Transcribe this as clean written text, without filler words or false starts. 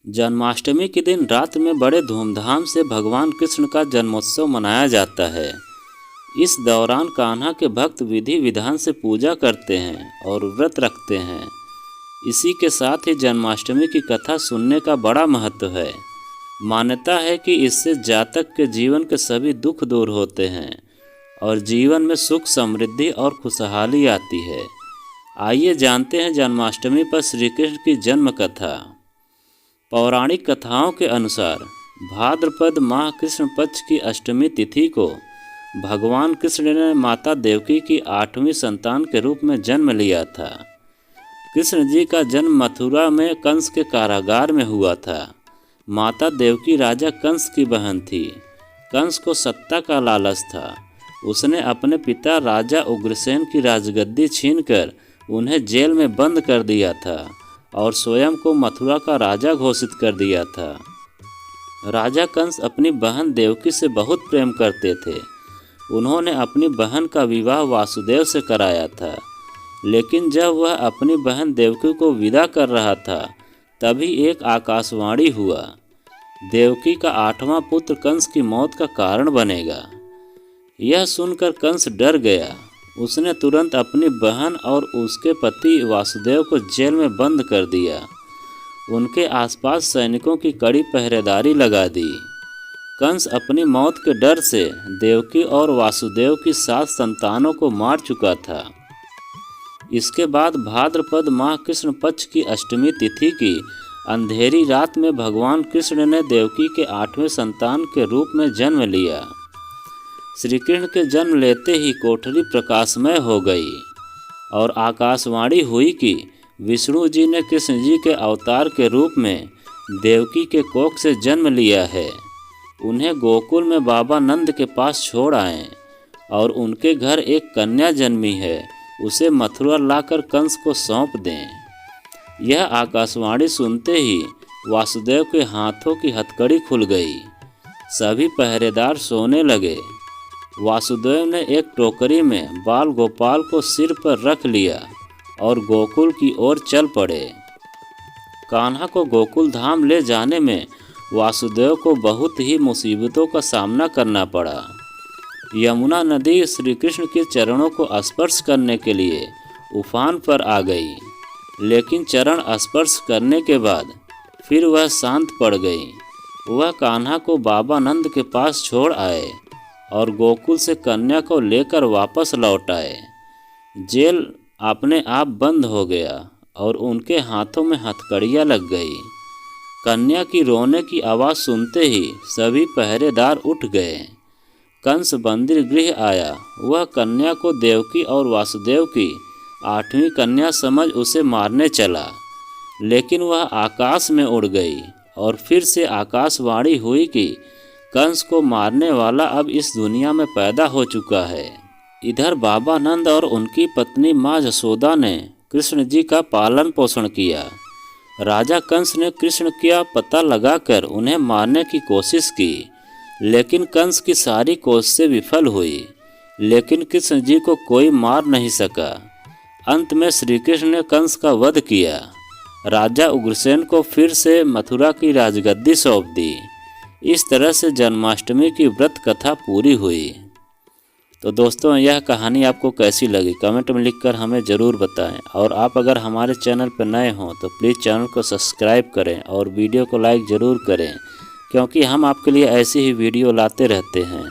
जन्माष्टमी के दिन रात में बड़े धूमधाम से भगवान कृष्ण का जन्मोत्सव मनाया जाता है। इस दौरान कान्हा के भक्त विधि विधान से पूजा करते हैं और व्रत रखते हैं। इसी के साथ ही जन्माष्टमी की कथा सुनने का बड़ा महत्व है। मान्यता है कि इससे जातक के जीवन के सभी दुख दूर होते हैं और जीवन में सुख समृद्धि और खुशहाली आती है। आइए जानते हैं जन्माष्टमी पर श्री कृष्ण की जन्म कथा। पौराणिक कथाओं के अनुसार भाद्रपद माह कृष्ण पक्ष की अष्टमी तिथि को भगवान कृष्ण ने माता देवकी की 8वीं संतान के रूप में जन्म लिया था। कृष्ण जी का जन्म मथुरा में कंस के कारागार में हुआ था। माता देवकी राजा कंस की बहन थी। कंस को सत्ता का लालच था। उसने अपने पिता राजा उग्रसेन की राजगद्दी छीनकर उन्हें जेल में बंद कर दिया था और स्वयं को मथुरा का राजा घोषित कर दिया था। राजा कंस अपनी बहन देवकी से बहुत प्रेम करते थे। उन्होंने अपनी बहन का विवाह वासुदेव से कराया था। लेकिन जब वह अपनी बहन देवकी को विदा कर रहा था तभी एक आकाशवाणी हुआ, देवकी का 8वां पुत्र कंस की मौत का कारण बनेगा। यह सुनकर कंस डर गया। उसने तुरंत अपनी बहन और उसके पति वासुदेव को जेल में बंद कर दिया। उनके आसपास सैनिकों की कड़ी पहरेदारी लगा दी। कंस अपनी मौत के डर से देवकी और वासुदेव की 7 संतानों को मार चुका था। इसके बाद भाद्रपद माह कृष्ण पक्ष की अष्टमी तिथि की अंधेरी रात में भगवान कृष्ण ने देवकी के 8वें संतान के रूप में जन्म लिया। श्री कृष्ण के जन्म लेते ही कोठरी प्रकाशमय हो गई और आकाशवाणी हुई कि विष्णु जी ने कृष्ण जी के अवतार के रूप में देवकी के कोख से जन्म लिया है। उन्हें गोकुल में बाबा नंद के पास छोड़ आएं और उनके घर एक कन्या जन्मी है, उसे मथुरा लाकर कंस को सौंप दें। यह आकाशवाणी सुनते ही वासुदेव के हाथों की हथकड़ी खुल गई। सभी पहरेदार सोने लगे। वासुदेव ने एक टोकरी में बाल गोपाल को सिर पर रख लिया और गोकुल की ओर चल पड़े। कान्हा को गोकुल धाम ले जाने में वासुदेव को बहुत ही मुसीबतों का सामना करना पड़ा। यमुना नदी श्री कृष्ण के चरणों को स्पर्श करने के लिए उफान पर आ गई, लेकिन चरण स्पर्श करने के बाद फिर वह शांत पड़ गई। वह कान्हा को बाबा नंद के पास छोड़ आए और गोकुल से कन्या को लेकर वापस लौट आए। जेल अपने आप बंद हो गया और उनके हाथों में हथकड़ियाँ लग गई। कन्या की रोने की आवाज़ सुनते ही सभी पहरेदार उठ गए। कंस बंदी गृह आया। वह कन्या को देवकी और वासुदेव की 8वीं कन्या समझ उसे मारने चला, लेकिन वह आकाश में उड़ गई और फिर से आकाशवाणी हुई कि कंस को मारने वाला अब इस दुनिया में पैदा हो चुका है। इधर बाबा नंद और उनकी पत्नी माँ यशोदा ने कृष्ण जी का पालन पोषण किया। राजा कंस ने कृष्ण का पता लगाकर उन्हें मारने की कोशिश की, लेकिन कंस की सारी कोशिशें विफल हुई। लेकिन कृष्ण जी को कोई मार नहीं सका। अंत में श्री कृष्ण ने कंस का वध किया। राजा उग्रसेन को फिर से मथुरा की राजगद्दी सौंप दी। इस तरह से जन्माष्टमी की व्रत कथा पूरी हुई। तो दोस्तों, यह कहानी आपको कैसी लगी कमेंट में लिखकर हमें ज़रूर बताएं। और आप अगर हमारे चैनल पर नए हों तो प्लीज़ चैनल को सब्सक्राइब करें और वीडियो को लाइक ज़रूर करें, क्योंकि हम आपके लिए ऐसी ही वीडियो लाते रहते हैं।